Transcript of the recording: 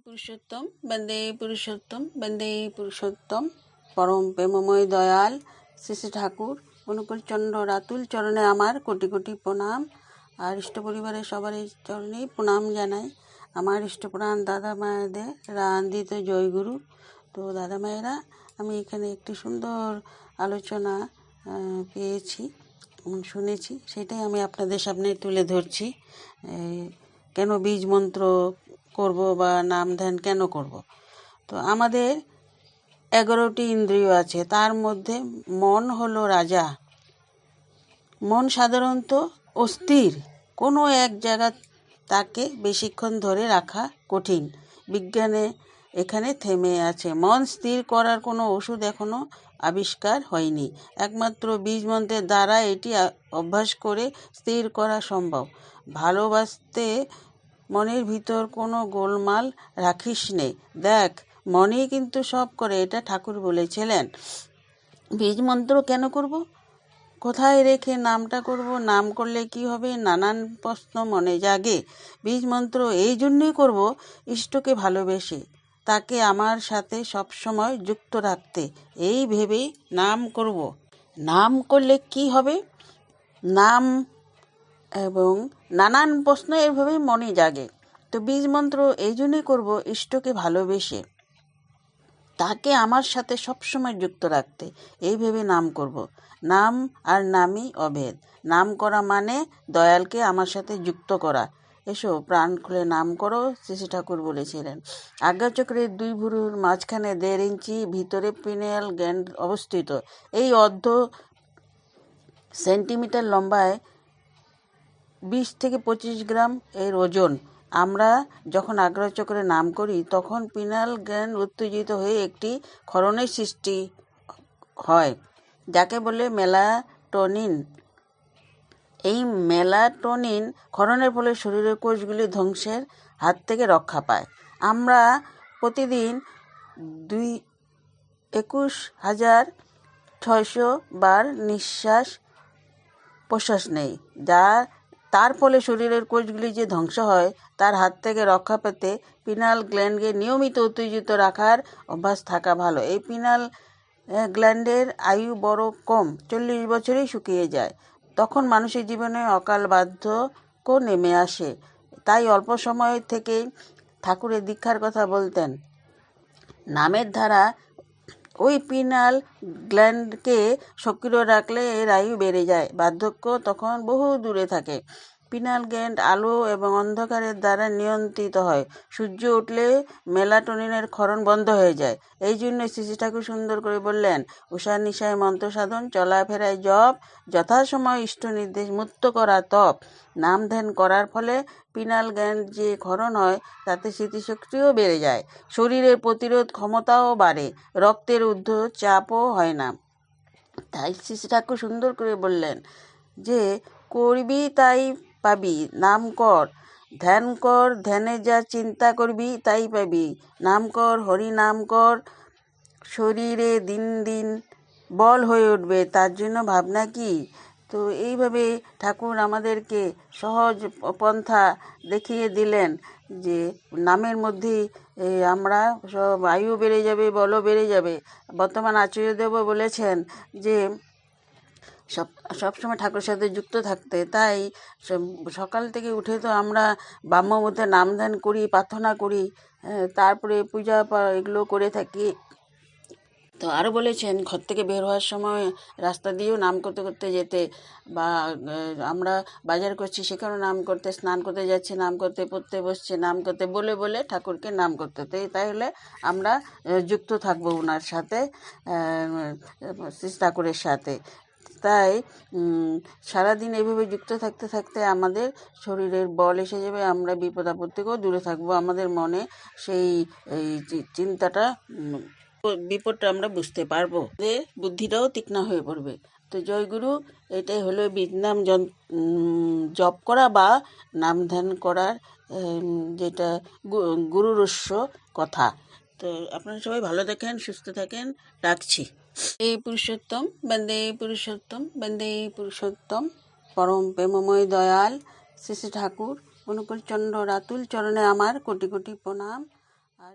পুরুষোত্তম বন্দে পুরুষোত্তম পরম প্রেমময় দয়াল শ্রী শ্রী ঠাকুর অনুকূলচন্দ্র রাতুল চরণে আমার কোটি কোটি প্রণাম। আর ইষ্ট পরিবারের সবারই চরণেই প্রণাম জানাই। আমার ইষ্টপ্রাণ দাদা মায়েদের রান্দিত জয়গুরু। তো দাদা মায়েরা, আমি এখানে একটি সুন্দর আলোচনা পেয়েছি, শুনেছি, সেটাই আমি আপনাদের সামনে তুলে ধরছি। কেন বীজ মন্ত্র করব বা নাম ধ্যান কেন করব? তো আমাদের 11টি ইন্দ্রিয় আছে, তার মধ্যে মন হলো রাজা। মন সাধারণত অস্থির, কোনো এক জায়গা তাকে বেশিক্ষণ ধরে রাখা কঠিন। বিজ্ঞানে এখানে থেমে আছে। মন স্থির করার কোনো ওষুধ এখনো আবিষ্কার হয়নি। একমাত্র বীজ মন্ত্রের দ্বারা এটি অভ্যাস করে স্থির করা সম্ভব। ভালোবাসতে মনের ভিতর কোনো গোলমাল রাখিস নে, দেখ মনেই কিন্তু সব করে, এটা ঠাকুর বলেছিলেন। বীজ মন্ত্র কেন করব? কোথায় রেখে নামটা করব? নাম করলে কি হবে? নানান প্রশ্ন মনে জাগে। বীজ মন্ত্র এই জন্যই করব, ইষ্টকে ভালোবেসে তাকে আমার সাথে সবসময় যুক্ত রাখতে, এই ভেবেই নাম করব। নাম করলে কি হবে? নাম এবং নানান প্রশ্ন এভাবেই মনে জাগে। তো বীজ মন্ত্র এই জন্যই করব, ইষ্টকে ভালোবেসে তাকে আমার সাথে সবসময় যুক্ত রাখতে, এই ভেবে নাম করব। নাম আর নামই অভেদ। নাম করা মানে দয়ালকে আমার সাথে যুক্ত করা। এসো প্রাণ খুলে নাম করো, শ্রী শ্রী ঠাকুর বলেছিলেন। আজ্ঞাচক্রের 2 ভুরুর মাঝখানে 1.5 ইঞ্চি ভিতরে পিনিয়াল গ্ল্যান্ড অবস্থিত। এই অর্ধ সেন্টিমিটার লম্বায় 20 থেকে 25 গ্রাম এর ওজন। আমরা যখন আজ্ঞাচক্রে নাম করি তখন পিনাল গ্ল্যান্ড উত্তেজিত হয়ে একটি ক্ষরণের সৃষ্টি হয়, যাকে বলে মেলাটোনিন। এই মেলাটোনিন ক্ষরণের ফলে শরীরের কোষগুলি ধ্বংসের হাত থেকে রক্ষা পায়। আমরা প্রতিদিন 21,600 বার নিঃশ্বাস প্রশ্বাস নেই, তার ফলে শরীরের কোষগুলি যে ধ্বংস হয় তার হাত থেকে রক্ষা পেতে পিনাল গ্ল্যান্ডকে নিয়মিত উত্তেজিত রাখার অভ্যাস থাকা ভালো। এই পিনাল গ্ল্যান্ডের আয়ু বড় কম, 40 বছরেই শুকিয়ে যায়। তখন মানুষের জীবনে অকাল বার্ধক্য নেমে আসে। তাই অল্প সময় থেকেই ঠাকুরের দীক্ষার কথা বলতেন। নামের ধারা ওই পিনাল গ্ল্যান্ডকে সক্রিয় রাখলে এর আয়ু বেড়ে যায়, বার্ধক্য তখন বহু দূরে থাকে। পিনাল গ্ল্যান্ড আলো এবং অন্ধকারের দ্বারা নিয়ন্ত্রিত হয়। সূর্য উঠলে মেলাটোনিনের ক্ষরণ বন্ধ হয়ে যায়। এই জন্য শ্রী শ্রী ঠাকুর সুন্দর করে বললেন, উষা নিশায় মন্ত্র সাধন, চলাফেরায় জপ, যথাসময় ইষ্ট নির্দেশ মুক্ত করা তপ। নাম ধ্যান করার ফলে পিনাল গ্ল্যান্ড যে ক্ষরণ হয় তাতে স্মৃতিশক্তিও বেড়ে যায়, শরীরের প্রতিরোধ ক্ষমতাও বাড়ে, রক্তের ঊর্ধ্ব চাপও হয় না। তাই শ্রী শ্রী ঠাকুর সুন্দর করে বললেন যে করবি তাই পাবি, নাম কর, ধ্যান কর, ধ্যানে যা চিন্তা করবি তাই পাবি। নাম কর, হরি নাম কর, শরীরে দিন দিন বল হয়ে উঠবে, তার জন্য ভাবনা কি? তো এইভাবে ঠাকুর আমাদেরকে সহজ পন্থা দেখিয়ে দিলেন যে নামের মধ্যেই আমরা সব আয়ু বেড়ে যাবে, বলও বেড়ে যাবে। বর্তমান আচার্যদেব বলেছেন যে সবসময় ঠাকুরের সাথে যুক্ত থাকতে। তাই সকাল থেকে উঠে তো আমরা ব্রাহ্মমুহূর্তে নাম ধ্যান করি, প্রার্থনা করি, তারপরে পূজা এগুলো করে থাকি। তো আরও বলেছেন ঘর থেকে বের হওয়ার সময় রাস্তা দিয়েও নাম করতে করতে যেতে, বা আমরা বাজার করছি সেখানেও নাম করতে, স্নান করতে যাচ্ছি নাম করতে, পড়তে বসছে নাম করতে, বলে বলে ঠাকুরকে নাম করতে। তাহলে আমরা যুক্ত থাকবো ওনার সাথে, শ্রী ঠাকুরের সাথে। তাই সারাদিন এভাবে যুক্ত থাকতে থাকতে আমাদের শরীরের বল এসে যাবে, আমরা বিপদ আপদ থেকেও দূরে থাকবো। আমাদের মনে সেই চিন্তাটা, বিপদটা আমরা বুঝতে পারবো, বুদ্ধিটাও তীক্ষ্ণ হয়ে পড়বে। তো জয়গুরু, এটাই হলো নাম জপ করা বা নাম ধ্যান করার যেটা গুরুরস্য কথা। তো আপনারা সবাই ভালো থাকেন, সুস্থ থাকেন, রাখছি। পুরুষোত্তম বন্দে পুরুষোত্তম পরম প্রেমময় দয়াল শ্রী শ্রী ঠাকুর অনুকূলচন্দ্র রাতুল চরণে আমার কোটি কোটি প্রণাম। আর